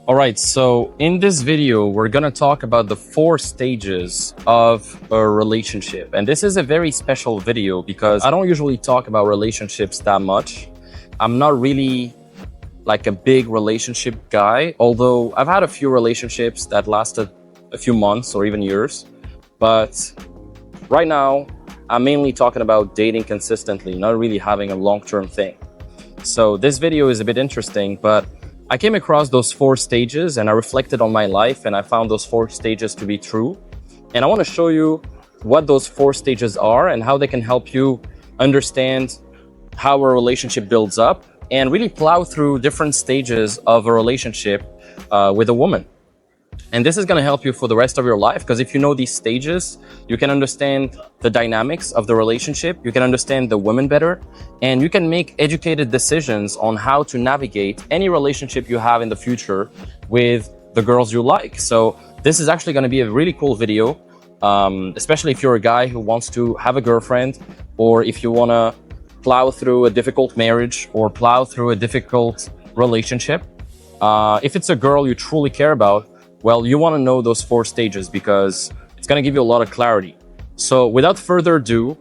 All right, so in this video, we're gonna talk about the 4 stages of a relationship. And this is a very special video because I don't usually talk about relationships that much. I'm not really like a big relationship guy, although I've had a few relationships that lasted a few months or even years. But right now, I'm mainly talking about dating consistently, not really having a long-term thing. So this video is a bit interesting, but I came across those 4 stages and I reflected on my life and I found those 4 stages to be true. And I want to show you what those 4 stages are and how they can help you understand how a relationship builds up and really plow through different stages of a relationship with a woman. And this is going to help you for the rest of your life, because if you know these stages, you can understand the dynamics of the relationship, you can understand the woman better, and you can make educated decisions on how to navigate any relationship you have in the future with the girls you like. So this is actually going to be a really cool video, especially if you're a guy who wants to have a girlfriend, or if you want to plow through a difficult marriage or plow through a difficult relationship. If it's a girl you truly care about, well, you want to know those 4 stages because it's going to give you a lot of clarity. So without further ado,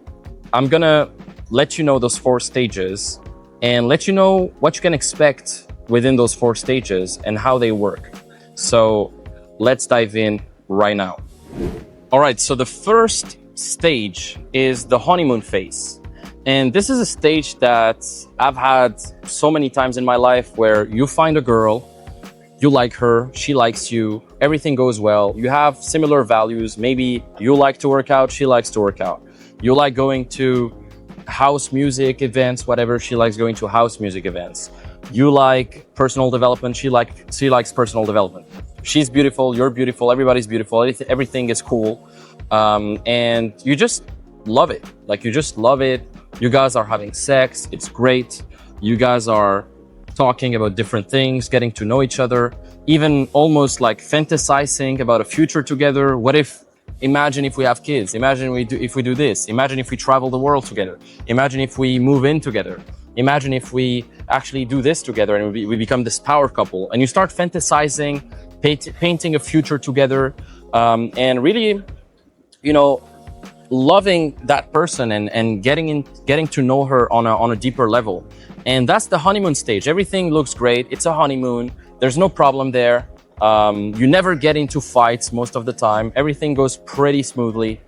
I'm going to let you know those 4 stages and let you know what you can expect within those 4 stages and how they work. So let's dive in right now. All right, so the first stage is the honeymoon phase. And this is a stage that I've had so many times in my life where you find a girl, you like her, she likes you, everything goes well, you have similar values, maybe you like to work out, she likes to work out. You like going to house music events, whatever, she likes going to house music events. You like personal development, she likes personal development. She's beautiful, you're beautiful, everybody's beautiful, everything is cool. And you just love it, you just love it. You guys are having sex, it's great. You guys are talking about different things, getting to know each other, even almost like fantasizing about a future together. Imagine if we have kids, imagine if we do this, imagine if we travel the world together, imagine if we move in together, imagine if we actually do this together and we become this power couple. And you start fantasizing, painting a future together, and really, loving that person and getting to know her on a deeper level. And that's the honeymoon stage. Everything looks great. It's a honeymoon. There's no problem there. You never get into fights most of the time. Everything goes pretty smoothly.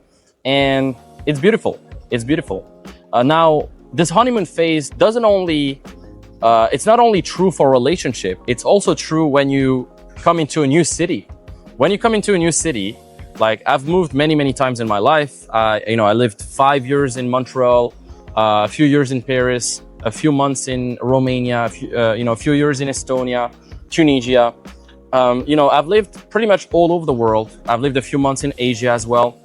And it's beautiful. It's beautiful. Now, this honeymoon phase it's not only true for a relationship, it's also true when you come into a new city. When you come into a new city, I've moved many times in my life. I lived 5 years in Montreal, a few years in Paris, a few months in Romania, a few years in Estonia, Tunisia. I've lived pretty much all over the world. I've lived a few months in Asia as well.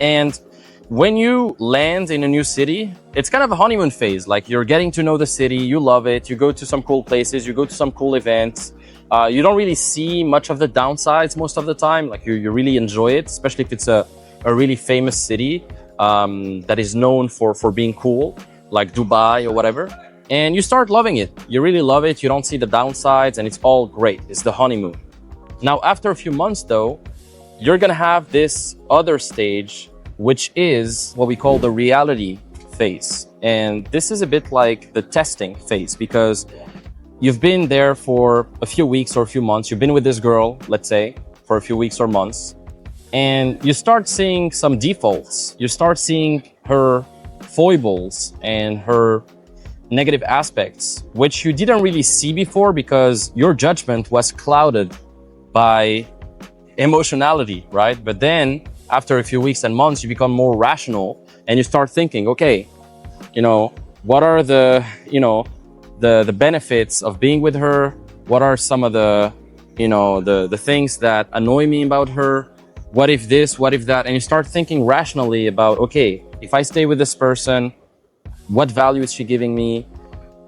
And when you land in a new city, it's kind of a honeymoon phase. You're getting to know the city, you love it, you go to some cool places, you go to some cool events. You don't really see much of the downsides most of the time. You really enjoy it, especially if it's a really famous city that is known for being cool, like Dubai or whatever. And you start loving it. You really love it. You don't see the downsides and it's all great. It's the honeymoon. Now, after a few months though, you're gonna have this other stage, which is what we call the reality phase. And this is a bit like the testing phase, because you've been there for a few weeks or a few months. You've been with this girl, let's say, for a few weeks or months, and you start seeing some defaults. You start seeing her foibles and her negative aspects, which you didn't really see before because your judgment was clouded by emotionality, right? But then after a few weeks and months, you become more rational and you start thinking, okay, what are the benefits of being with her? What are some of the things that annoy me about her? What if this, what if that? And you start thinking rationally about, okay, if I stay with this person, what value is she giving me?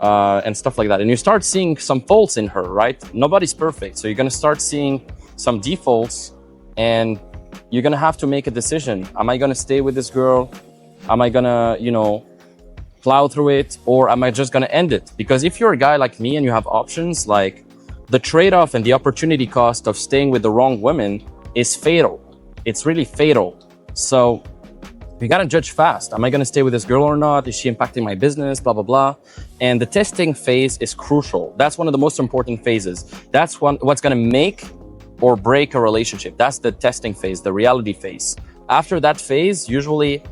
And stuff like that. And you start seeing some faults in her, right? Nobody's perfect. So you're going to start seeing some defaults and you're going to have to make a decision. Am I going to stay with this girl? Am I going to, plow through it, or am I just going to end it? Because if you're a guy like me and you have options, the trade-off and the opportunity cost of staying with the wrong women is fatal. It's really fatal. So you gotta judge fast. Am I gonna stay with this girl or not? Is she impacting my business? Blah, blah, blah. And the testing phase is crucial. That's one of the most important phases. That's what's gonna make or break a relationship. That's the testing phase, the reality phase. After that phase, usually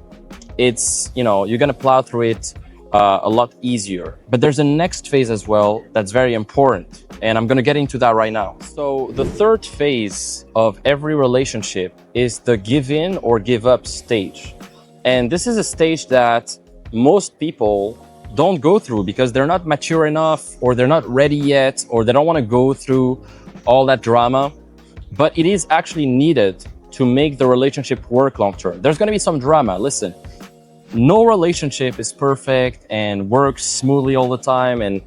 it's, you're gonna plow through it a lot easier. But there's a next phase as well that's very important. And I'm gonna get into that right now. So the third phase of every relationship is the give in or give up stage. And this is a stage that most people don't go through because they're not mature enough, or they're not ready yet, or they don't want to go through all that drama. But it is actually needed to make the relationship work long term. There's going to be some drama. Listen, no relationship is perfect and works smoothly all the time and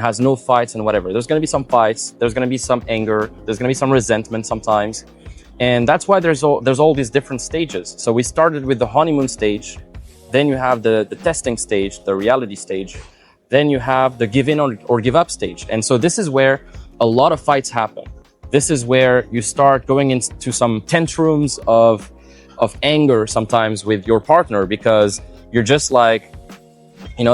has no fights and whatever. There's going to be some fights. There's going to be some anger. There's going to be some resentment sometimes. And that's why there's all these different stages. So we started with the honeymoon stage. Then you have the testing stage, the reality stage. Then you have the give in or give up stage. And so this is where a lot of fights happen. This is where you start going into some tantrums of anger sometimes with your partner, because you're just like,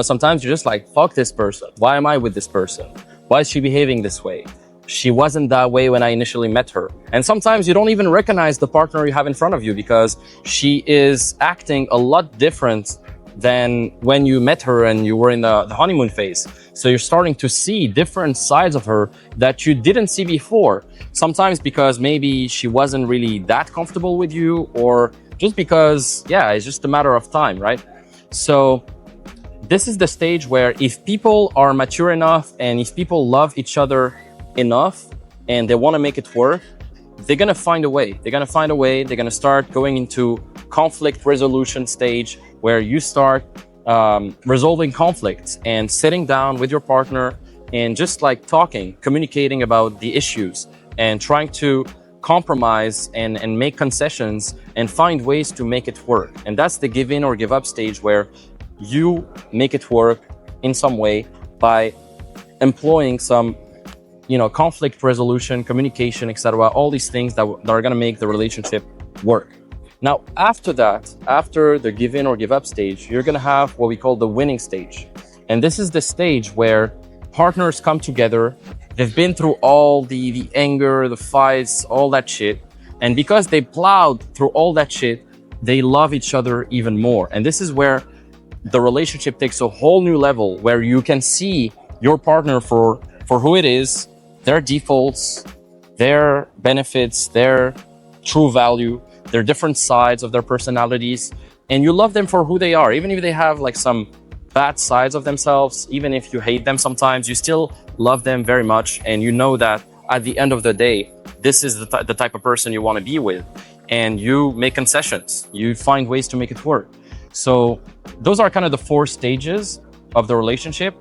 sometimes you're just like, fuck this person. Why am I with this person? Why is she behaving this way? She wasn't that way when I initially met her. And sometimes you don't even recognize the partner you have in front of you because she is acting a lot different than when you met her and you were in the honeymoon phase. So you're starting to see different sides of her that you didn't see before. Sometimes because maybe she wasn't really that comfortable with you, or just because, it's just a matter of time, right? So this is the stage where if people are mature enough and if people love each other enough and they want to make it work, they're going to find a way. They're going to find a way. They're going to start going into conflict resolution stage, where you start resolving conflicts and sitting down with your partner and just like talking, communicating about the issues and trying to compromise and make concessions and find ways to make it work. And that's the give in or give up stage, where you make it work in some way by employing some conflict resolution, communication, etc. All these things that are going to make the relationship work. Now, after that, after the give in or give up stage, you're going to have what we call the winning stage. And this is the stage where partners come together. They've been through all the anger, the fights, all that shit. And because they plowed through all that shit, they love each other even more. And this is where the relationship takes a whole new level, where you can see your partner for who it is, their defaults, their benefits, their true value, their different sides of their personalities, and you love them for who they are. Even if they have like some bad sides of themselves, even if you hate them sometimes, you still love them very much. And you know that at the end of the day, this is the type of person you want to be with. And you make concessions. You find ways to make it work. So those are kind of the 4 stages of the relationship.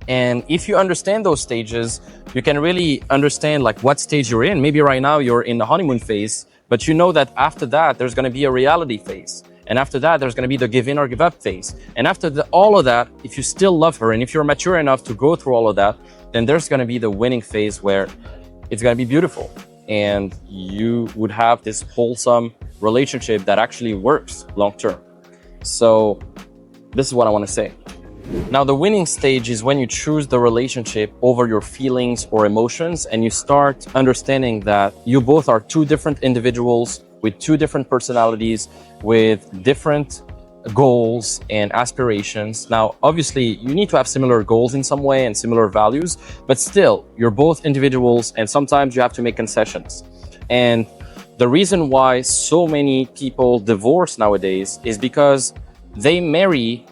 And if you understand those stages, you can really understand like what stage you're in. Maybe right now you're in the honeymoon phase, but you know that after that, there's going to be a reality phase. And after that, there's going to be the give in or give up phase. And after all of that, if you still love her and if you're mature enough to go through all of that, then there's going to be the winning phase, where it's going to be beautiful. And you would have this wholesome relationship that actually works long term. So this is what I want to say. Now, the winning stage is when you choose the relationship over your feelings or emotions, and you start understanding that you both are 2 different individuals with 2 different personalities, with different goals and aspirations. Now, obviously, you need to have similar goals in some way and similar values, but still, you're both individuals, and sometimes you have to make concessions. And the reason why so many people divorce nowadays is because they marry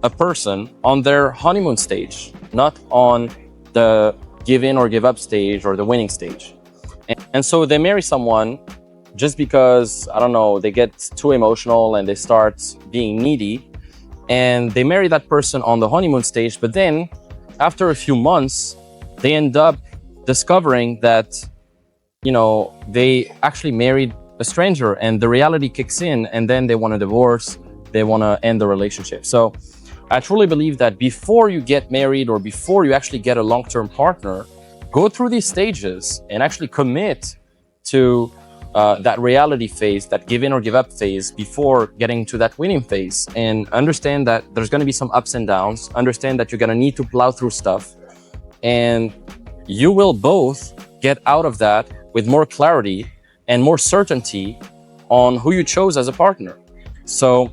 a person on their honeymoon stage, not on the give in or give up stage or the winning stage. And so they marry someone just because, I don't know, they get too emotional and they start being needy, and they marry that person on the honeymoon stage. But then after a few months, they end up discovering that, they actually married a stranger, and the reality kicks in, and then they want to divorce. They want to end the relationship. So I truly believe that before you get married or before you actually get a long-term partner, Go through these stages and actually commit to that reality phase, that give in or give up phase, before getting to that winning phase. And understand that there's going to be some ups and downs. Understand that you're going to need to plow through stuff. And you will both get out of that with more clarity and more certainty on who you chose as a partner. So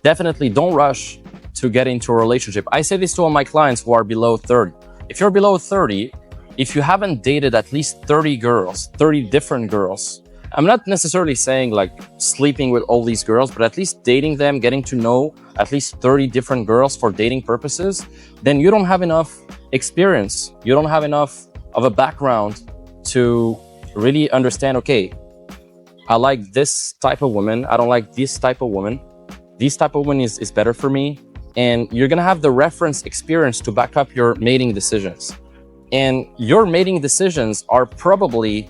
definitely don't rush to get into a relationship. I say this to all my clients who are below 30. If you're below 30, if you haven't dated at least 30 girls, 30 different girls, I'm not necessarily saying like sleeping with all these girls, but at least dating them, getting to know at least 30 different girls for dating purposes, then you don't have enough experience. You don't have enough of a background to really understand, okay, I like this type of woman. I don't like this type of woman. This type of woman is better for me. And you're going to have the reference experience to back up your mating decisions. And your mating decisions are probably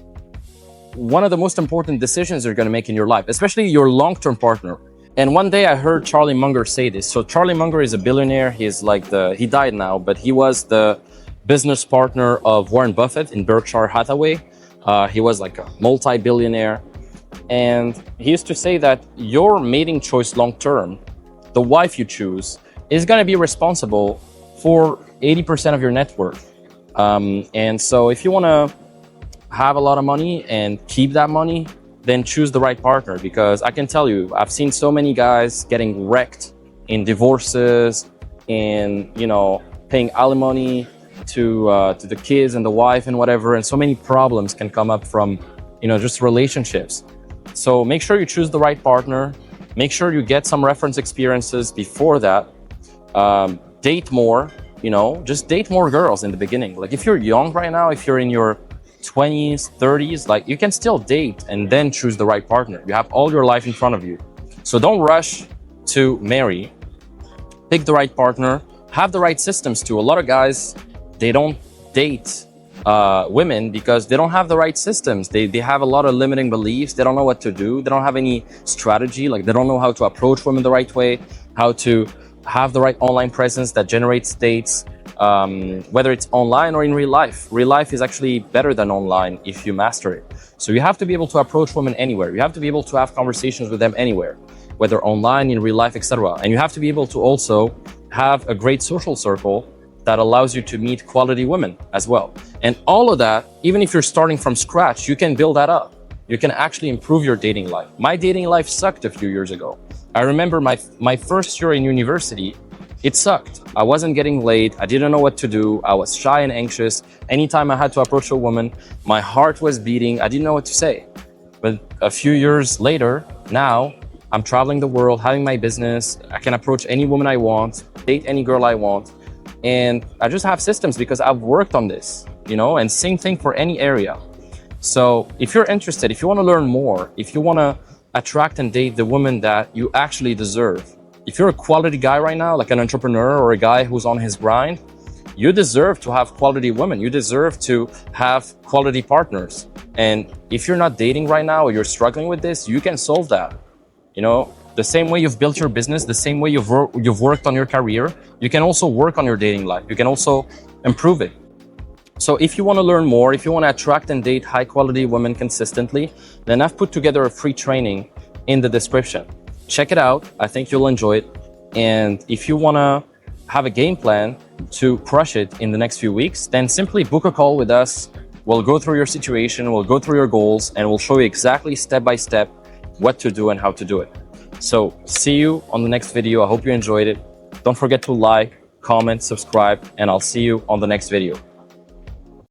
one of the most important decisions you're going to make in your life, especially your long-term partner. And one day I heard Charlie Munger say this. So Charlie Munger is a billionaire. He's like he died now, but he was the business partner of Warren Buffett in Berkshire Hathaway. He was like a multi-billionaire. And he used to say that your mating choice long-term, the wife you choose, is going to be responsible for 80% of your net worth. And so if you want to have a lot of money and keep that money, then choose the right partner. Because I can tell you, I've seen so many guys getting wrecked in divorces, in, you know, paying alimony to the kids and the wife and whatever. And so many problems can come up from, you know, just relationships. So make sure you choose the right partner. Make sure you get some reference experiences before that. Date more, you know, just date more girls in the beginning. Like if you're young right now, if you're in your 20s, 30s, like you can still date and then choose the right partner. You have all your life in front of you. So don't rush to marry. Pick the right partner, have the right systems too. A lot of guys, they don't date women because they don't have the right systems. They have a lot of limiting beliefs. They don't know what to do. They don't have any strategy. Like they don't know how to approach women the right way, how to have the right online presence that generates dates, whether it's online or in real life. Real life is actually better than online if you master it. So you have to be able to approach women anywhere. You have to be able to have conversations with them anywhere, whether online, in real life, etc. And you have to be able to also have a great social circle that allows you to meet quality women as well. And all of that, even if you're starting from scratch, you can build that up. You can actually improve your dating life. My dating life sucked a few years ago. I remember my first year in university, it sucked. I wasn't getting laid. I didn't know what to do. I was shy and anxious. Anytime I had to approach a woman, my heart was beating. I didn't know what to say. But a few years later, now I'm traveling the world, having my business. I can approach any woman I want, date any girl I want. And I just have systems because I've worked on this, you know, and same thing for any area. So if you're interested, if you want to learn more, if you want to attract and date the woman that you actually deserve, if you're a quality guy right now, like an entrepreneur or a guy who's on his grind, you deserve to have quality women. You deserve to have quality partners. And if you're not dating right now or you're struggling with this, you can solve that. You know, the same way you've built your business, the same way you've worked on your career, you can also work on your dating life. You can also improve it. So if you want to learn more, if you want to attract and date high quality women consistently, then I've put together a free training in the description. Check it out. I think you'll enjoy it. And if you want to have a game plan to crush it in the next few weeks, then simply book a call with us. We'll go through your situation, we'll go through your goals, and we'll show you exactly step by step what to do and how to do it. So see you on the next video. I hope you enjoyed it. Don't forget to like, comment, subscribe, and I'll see you on the next video.